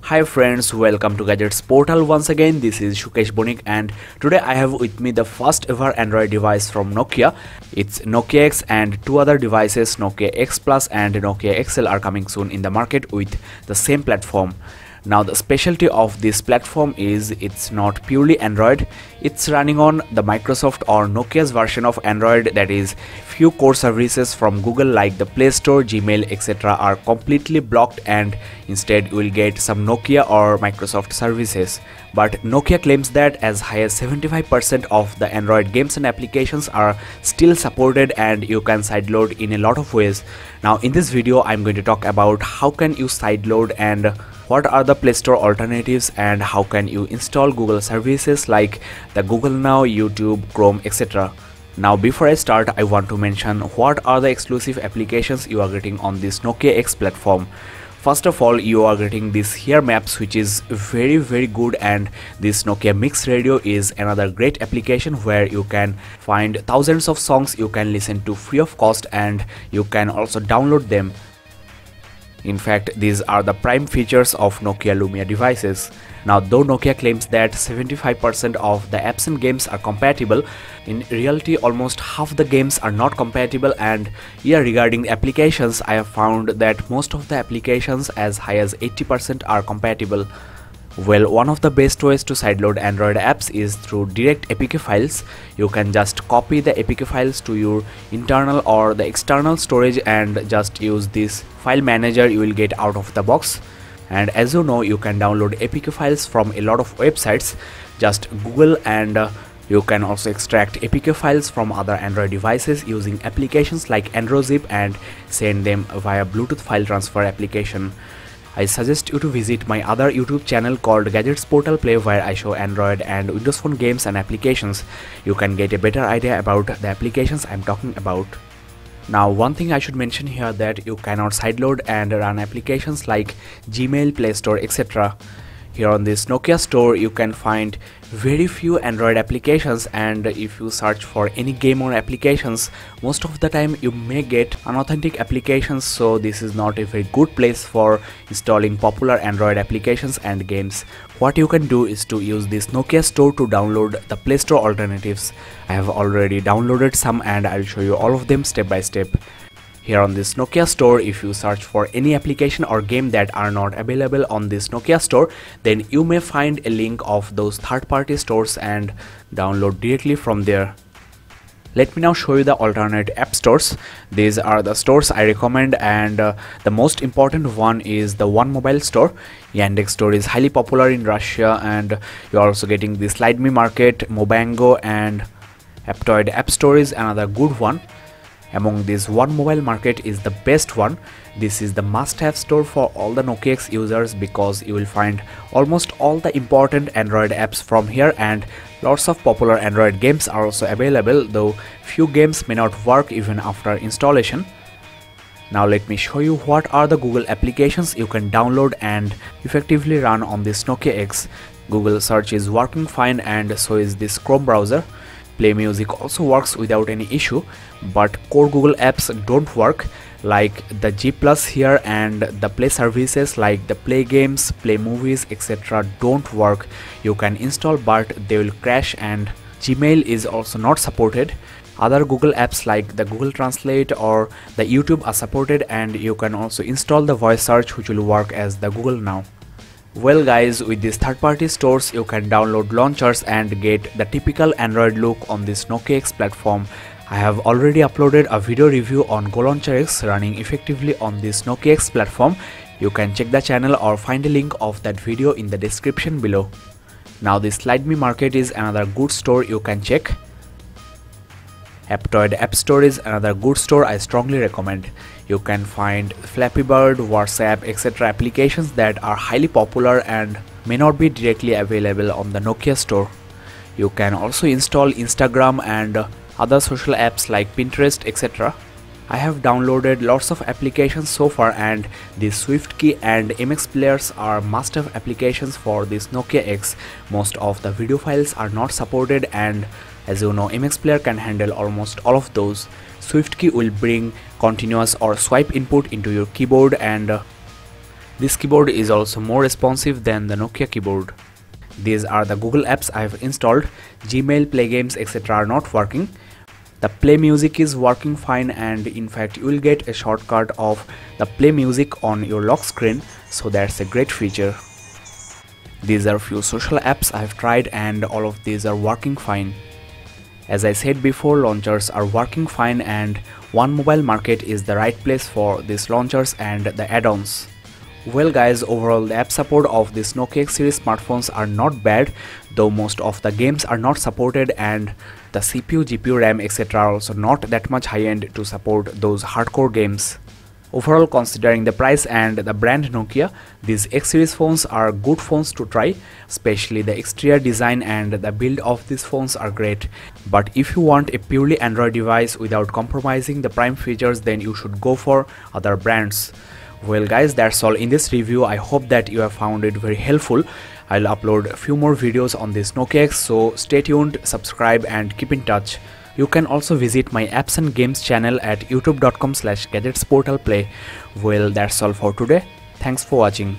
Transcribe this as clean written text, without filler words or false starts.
Hi friends, welcome to Gadgets Portal once again. This is Sukesh Banik and today I have with me the first ever Android device from Nokia. It's Nokia X and two other devices, Nokia X Plus and Nokia XL, are coming soon in the market with the same platform. Now the specialty of this platform is it's not purely Android, it's running on the Microsoft or Nokia's version of Android, that is few core services from Google like the Play Store, Gmail, etc. are completely blocked and instead you will get some Nokia or Microsoft services. But Nokia claims that as high as 75% of the Android games and applications are still supported and you can sideload in a lot of ways. Now in this video I'm going to talk about how can you sideload and what are the Play Store alternatives and how can you install Google services like the Google Now, YouTube, Chrome, etc. Now before I start, I want to mention what are the exclusive applications you are getting on this Nokia X platform. First of all, you are getting this Here Maps, which is very good, and this Nokia Mix Radio is another great application where you can find thousands of songs you can listen to free of cost and you can also download them. In fact, these are the prime features of Nokia Lumia devices. Now, though Nokia claims that 75% of the apps and games are compatible, in reality almost half the games are not compatible, and regarding the applications, I have found that most of the applications as high as 80% are compatible. Well, one of the best ways to sideload Android apps is through direct Apk Files. You can just copy the Apk Files to your internal or the external storage and just use this file manager you will get out of the box. And as you know, you can download Apk Files from a lot of websites. Just Google and you can also extract Apk Files from other Android devices using applications like AndroZip and send them via Bluetooth file transfer application. I suggest you to visit my other YouTube channel called Gadgets Portal Play, where I show Android and Windows Phone games and applications. You can get a better idea about the applications I'm talking about. Now one thing I should mention here that you cannot sideload and run applications like Gmail, Play Store, etc. Here on this Nokia store you can find very few Android applications, and if you search for any game or applications, most of the time you may get unauthentic applications, so this is not a very good place for installing popular Android applications and games. What you can do is to use this Nokia store to download the Play Store alternatives. I have already downloaded some and I'll show you all of them step by step. Here on this Nokia store, if you search for any application or game that are not available on this Nokia store, then you may find a link of those third-party stores and download directly from there. Let me now show you the alternate app stores. These are the stores I recommend, and the most important one is the One Mobile store. Yandex store is highly popular in Russia, and you are also getting the Slide Me Market, Mobango, and Aptoid App Store is another good one. Among these, One Mobile Market is the best one. This is the must-have store for all the Nokia X users because you will find almost all the important Android apps from here, and lots of popular Android games are also available, though few games may not work even after installation. Now let me show you what are the Google applications you can download and effectively run on this Nokia X. Google search is working fine and so is this Chrome browser. Play Music also works without any issue, but core Google apps don't work like the G Plus here, and the Play services like the Play Games, Play Movies, etc. don't work. You can install but they will crash, and Gmail is also not supported. Other Google apps like the Google Translate or the YouTube are supported, and you can also install the voice search which will work as the Google Now. Well guys, with these third-party stores you can download launchers and get the typical Android look on this Nokia X platform. I have already uploaded a video review on Go Launcher X running effectively on this Nokia X platform. You can check the channel or find a link of that video in the description below. Now this Slide Me Market is another good store you can check. Aptoid App Store is another good store I strongly recommend. You can find Flappy Bird, WhatsApp, etc. applications that are highly popular and may not be directly available on the Nokia store. You can also install Instagram and other social apps like Pinterest, etc. I have downloaded lots of applications so far, and the SwiftKey and MX players are must-have applications for this Nokia X. Most of the video files are not supported, and as you know, MX player can handle almost all of those. SwiftKey will bring continuous or swipe input into your keyboard, and This keyboard is also more responsive than the Nokia keyboard. These are the Google apps I have installed. Gmail, Play Games, etc. are not working. The Play Music is working fine, and in fact you will get a shortcut of the Play Music on your lock screen, so that's a great feature. These are few social apps I have tried and all of these are working fine. As I said before, launchers are working fine and One Mobile Market is the right place for these launchers and the add-ons. Well guys, overall the app support of this Nokia X series smartphones are not bad, though most of the games are not supported and the CPU, GPU, RAM, etc. are also not that much high-end to support those hardcore games. Overall, considering the price and the brand Nokia, these X series phones are good phones to try, especially the exterior design and the build of these phones are great. But if you want a purely Android device without compromising the prime features, then you should go for other brands. Well guys, that's all in this review. I hope that you have found it very helpful. I'll upload a few more videos on this Nokia X, so stay tuned, subscribe and keep in touch. You can also visit my apps and games channel at youtube.com/gadgetsportalplay. Well, that's all for today. Thanks for watching.